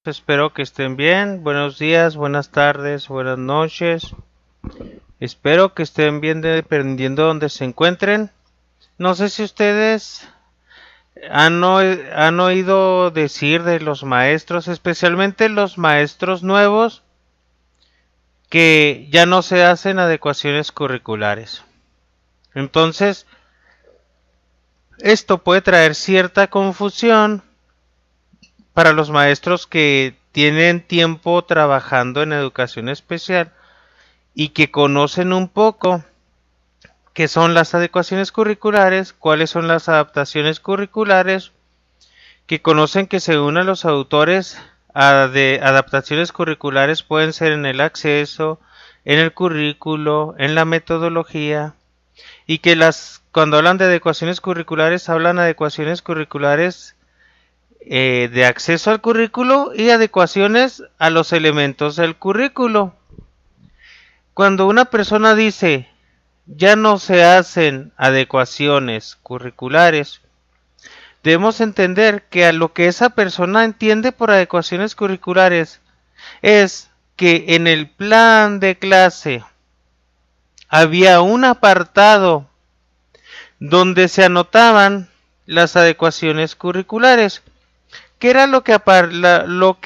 Espero que estén bien. Buenos días, buenas tardes, buenas noches. Espero que estén bien dependiendo de donde se encuentren. No sé si ustedes han oído decir de los maestros, especialmente los maestros nuevos, que ya no se hacen adecuaciones curriculares. Entonces, esto puede traer cierta confusión para los maestros que tienen tiempo trabajando en educación especial y que conocen un poco qué son las adecuaciones curriculares, cuáles son las adaptaciones curriculares, que conocen que según a los autores de adaptaciones curriculares pueden ser en el acceso, en el currículo, en la metodología, y que cuando hablan de adecuaciones curriculares hablan de adecuaciones curriculares de acceso al currículo y adecuaciones a los elementos del currículo. Cuando una persona dice ya no se hacen adecuaciones curriculares, debemos entender que a lo que esa persona entiende por adecuaciones curriculares es que en el plan de clase había un apartado donde se anotaban las adecuaciones curriculares. ¿Qué era lo que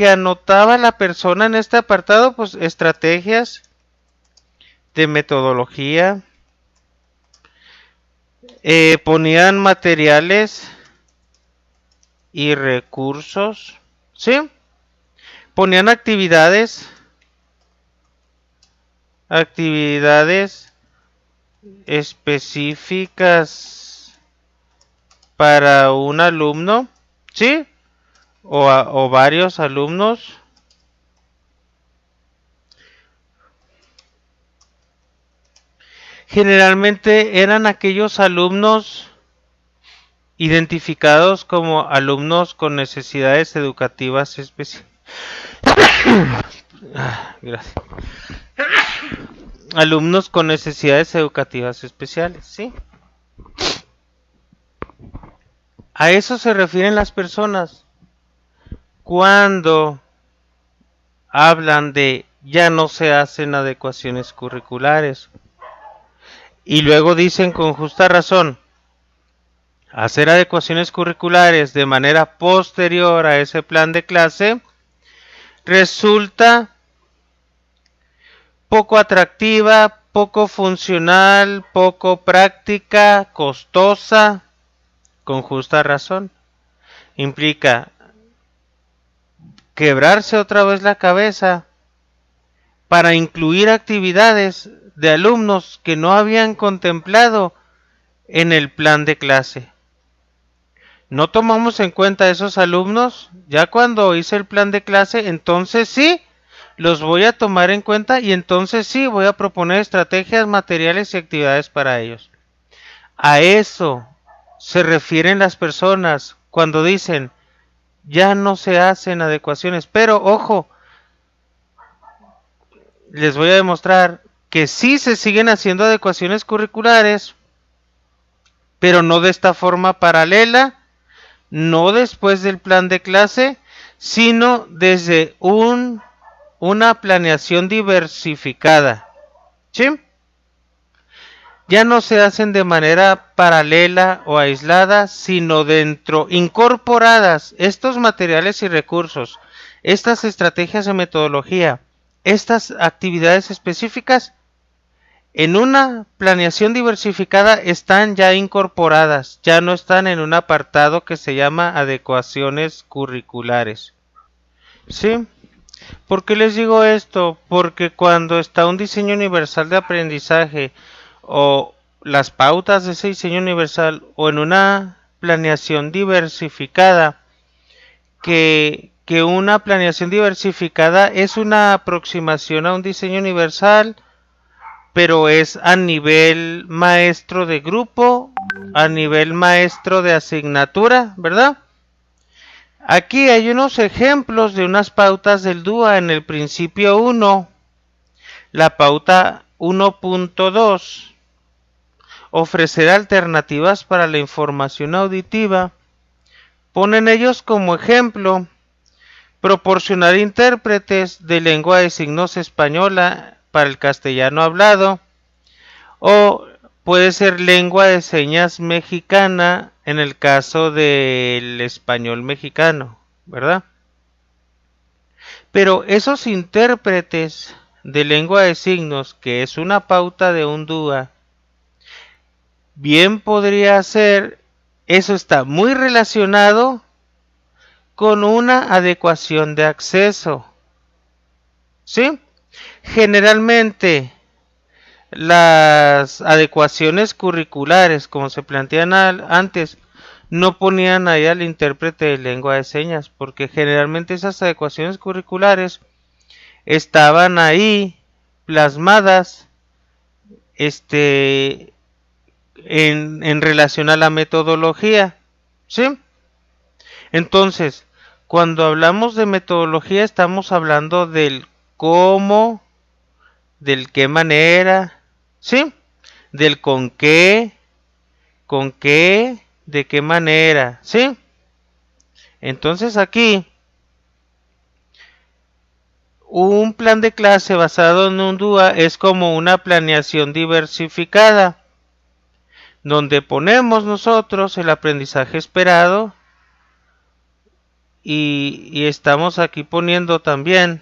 anotaba la persona en este apartado? Pues estrategias de metodología, ponían materiales y recursos, ¿sí? Ponían actividades específicas para un alumno, ¿sí? O varios alumnos. Generalmente eran aquellos alumnos identificados como alumnos con necesidades educativas especiales. Gracias. Alumnos con necesidades educativas especiales, ¿sí? A eso se refieren las personas cuando hablan de ya no se hacen adecuaciones curriculares. Y luego dicen con justa razón, hacer adecuaciones curriculares de manera posterior a ese plan de clase resulta poco atractiva, poco funcional, poco práctica, costosa, con justa razón. Implica quebrarse otra vez la cabeza para incluir actividades de alumnos que no habían contemplado en el plan de clase. No tomamos en cuenta a esos alumnos. Ya cuando hice el plan de clase, entonces sí, los voy a tomar en cuenta y entonces sí voy a proponer estrategias, materiales y actividades para ellos. A eso se refieren las personas cuando dicen ya no se hacen adecuaciones. Pero ojo, les voy a demostrar que sí se siguen haciendo adecuaciones curriculares, pero no de esta forma paralela, no después del plan de clase, sino desde una planeación diversificada. ¿Sí? Ya no se hacen de manera paralela o aislada, sino incorporadas estos materiales y recursos, estas estrategias de metodología, estas actividades específicas, en una planeación diversificada están ya incorporadas, ya no están en un apartado que se llama adecuaciones curriculares. ¿Sí? ¿Por qué les digo esto? Porque cuando está un diseño universal de aprendizaje o las pautas de ese diseño universal o en una planeación diversificada, que una planeación diversificada es una aproximación a un diseño universal, pero es a nivel maestro de grupo, a nivel maestro de asignatura, ¿verdad? Aquí hay unos ejemplos de unas pautas del DUA en el principio 1. La pauta 1.2. Ofrecer alternativas para la información auditiva. Ponen ellos como ejemplo proporcionar intérpretes de lengua de signos española para el castellano hablado, o puede ser lengua de señas mexicana en el caso del español mexicano, ¿verdad? Pero esos intérpretes de lengua de signos, que es una pauta de un DUA, bien podría ser, eso está muy relacionado con una adecuación de acceso, ¿sí? Generalmente las adecuaciones curriculares, como se plantean antes, no ponían ahí al intérprete de lengua de señas, porque generalmente esas adecuaciones curriculares estaban ahí plasmadas en relación a la metodología, ¿sí? Entonces, cuando hablamos de metodología estamos hablando del cómo, del qué manera, ¿sí? Del con qué, de qué manera, ¿sí? Entonces aquí, un plan de clase basado en un DUA es como una planeación diversificada, donde ponemos nosotros el aprendizaje esperado y estamos aquí poniendo también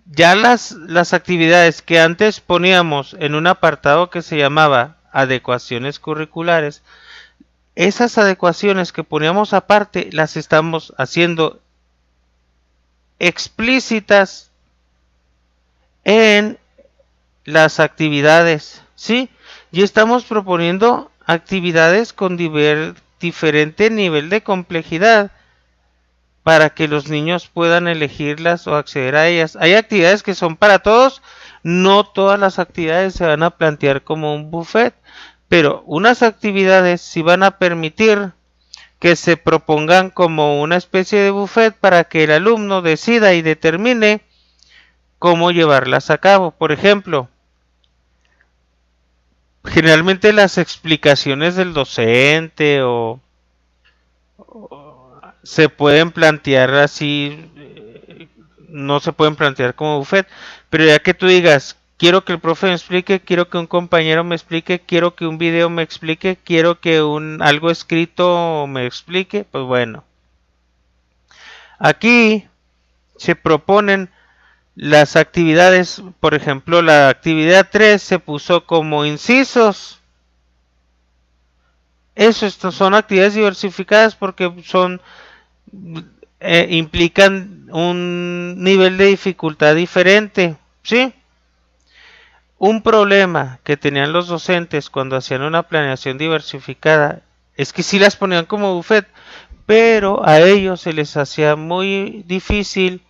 ya las actividades que antes poníamos en un apartado que se llamaba adecuaciones curriculares. Esas adecuaciones que poníamos aparte las estamos haciendo explícitas en las actividades, ¿sí? Y estamos proponiendo actividades con diferente nivel de complejidad para que los niños puedan elegirlas o acceder a ellas. Hay actividades que son para todos, no todas las actividades se van a plantear como un buffet, pero unas actividades sí van a permitir que se propongan como una especie de buffet para que el alumno decida y determine cómo llevarlas a cabo. Por ejemplo, generalmente las explicaciones del docente o se pueden plantear así, no se pueden plantear como buffet, pero ya que tú digas, quiero que el profe me explique, quiero que un compañero me explique, quiero que un video me explique, quiero que algo escrito me explique, pues bueno. Aquí se proponen las actividades, por ejemplo, la actividad 3 se puso como incisos. Estos son actividades diversificadas porque implican un nivel de dificultad diferente, ¿sí? Un problema que tenían los docentes cuando hacían una planeación diversificada es que sí las ponían como buffet, pero a ellos se les hacía muy difícil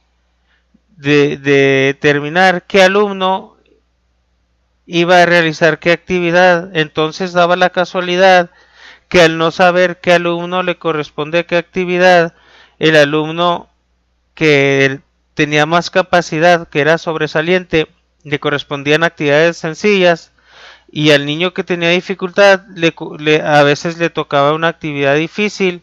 de determinar qué alumno iba a realizar qué actividad. Entonces daba la casualidad que al no saber qué alumno le corresponde a qué actividad, el alumno que tenía más capacidad, que era sobresaliente, le correspondían actividades sencillas, y al niño que tenía dificultad a veces le tocaba una actividad difícil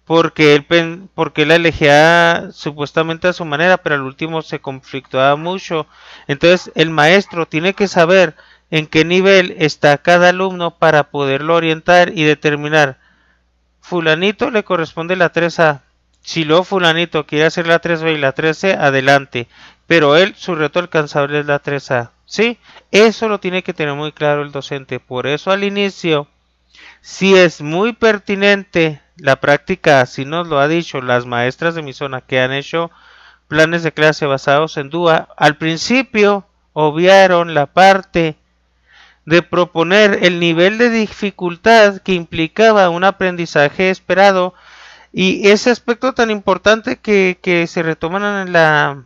porque él la elegía supuestamente a su manera, pero al último se conflictuaba mucho. Entonces el maestro tiene que saber en qué nivel está cada alumno para poderlo orientar y determinar, fulanito le corresponde la 3A. Si luego fulanito quiere hacer la 3B y la 3C, adelante. Pero él, su reto alcanzable es la 3A. ¿Sí? Eso lo tiene que tener muy claro el docente. Por eso al inicio, si es muy pertinente la práctica, así nos lo ha dicho las maestras de mi zona que han hecho planes de clase basados en DUA, al principio obviaron la parte de proponer el nivel de dificultad que implicaba un aprendizaje esperado y ese aspecto tan importante que se retoman en la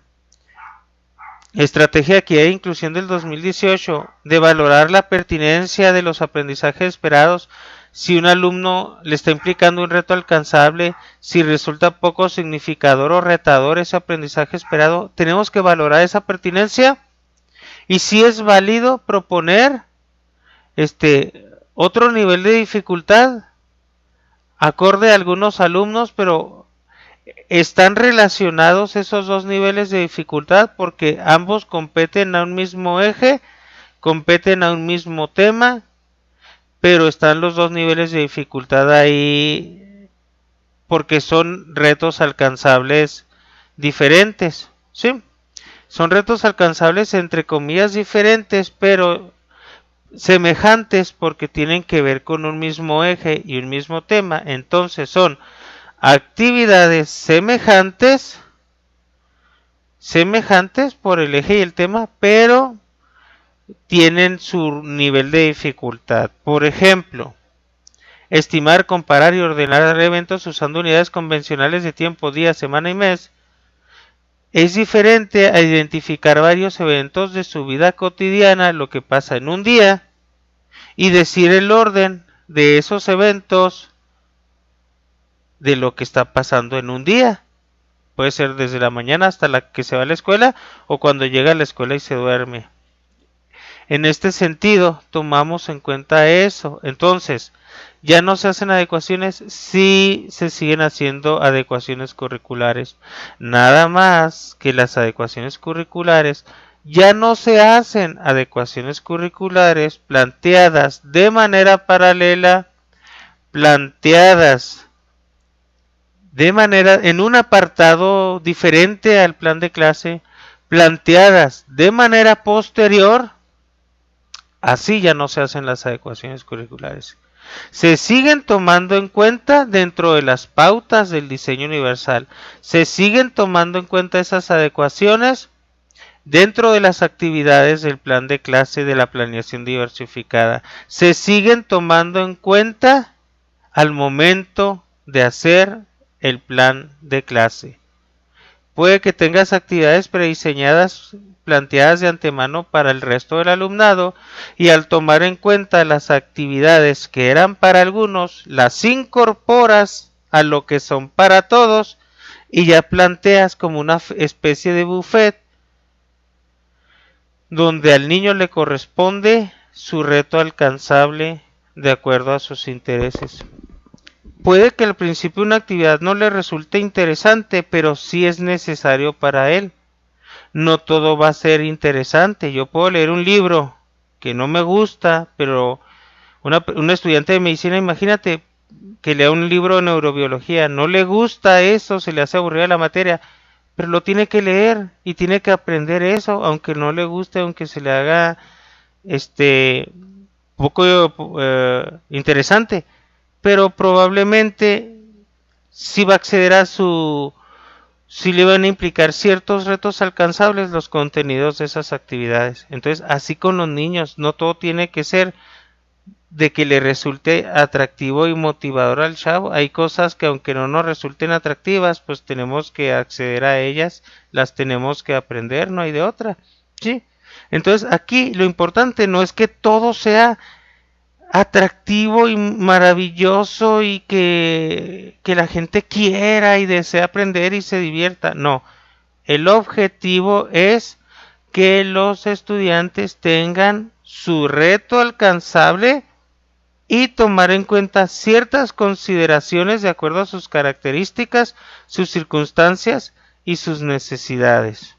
estrategia de equidad e inclusión del 2018 de valorar la pertinencia de los aprendizajes esperados, si un alumno le está implicando un reto alcanzable, si resulta poco significador o retador ese aprendizaje esperado, tenemos que valorar esa pertinencia y si es válido proponer otro nivel de dificultad acorde a algunos alumnos, pero Están relacionados esos dos niveles de dificultad porque ambos competen a un mismo eje, competen a un mismo tema, pero están los dos niveles de dificultad ahí porque son retos alcanzables diferentes, ¿sí? Son retos alcanzables entre comillas diferentes, pero semejantes porque tienen que ver con un mismo eje y un mismo tema. Entonces son actividades semejantes por el eje y el tema, pero tienen su nivel de dificultad. Por ejemplo, estimar, comparar y ordenar eventos usando unidades convencionales de tiempo, día, semana y mes es diferente a identificar varios eventos de su vida cotidiana, lo que pasa en un día, y decir el orden de esos eventos de lo que está pasando en un día. Puede ser desde la mañana hasta la que se va a la escuela o cuando llega a la escuela y se duerme. En este sentido, tomamos en cuenta eso. Entonces, ya no se hacen adecuaciones, sí se siguen haciendo adecuaciones curriculares. Nada más que las adecuaciones curriculares ya no se hacen adecuaciones curriculares planteadas de manera paralela, planteadas de manera en un apartado diferente al plan de clase, planteadas de manera posterior. Así ya no se hacen las adecuaciones curriculares. Se siguen tomando en cuenta dentro de las pautas del diseño universal. Se siguen tomando en cuenta esas adecuaciones dentro de las actividades del plan de clase de la planeación diversificada. Se siguen tomando en cuenta al momento de hacer el plan de clase. Puede que tengas actividades prediseñadas planteadas de antemano para el resto del alumnado y al tomar en cuenta las actividades que eran para algunos, las incorporas a lo que son para todos y ya planteas como una especie de buffet donde al niño le corresponde su reto alcanzable de acuerdo a sus intereses. Puede que al principio una actividad no le resulte interesante, pero sí es necesario para él. No todo va a ser interesante. Yo puedo leer un libro que no me gusta, pero un estudiante de medicina, imagínate que lea un libro de neurobiología, no le gusta eso, se le hace aburrida la materia, pero lo tiene que leer y tiene que aprender eso, aunque no le guste, aunque se le haga poco interesante, pero probablemente sí va a acceder a sí le van a implicar ciertos retos alcanzables los contenidos de esas actividades. Entonces, así con los niños, no todo tiene que ser de que le resulte atractivo y motivador al chavo. Hay cosas que aunque no nos resulten atractivas, pues tenemos que acceder a ellas, las tenemos que aprender, no hay de otra. ¿Sí? Entonces, aquí lo importante no es que todo sea atractivo y maravilloso y que la gente quiera y desee aprender y se divierta. No, el objetivo es que los estudiantes tengan su reto alcanzable y tomar en cuenta ciertas consideraciones de acuerdo a sus características, sus circunstancias y sus necesidades.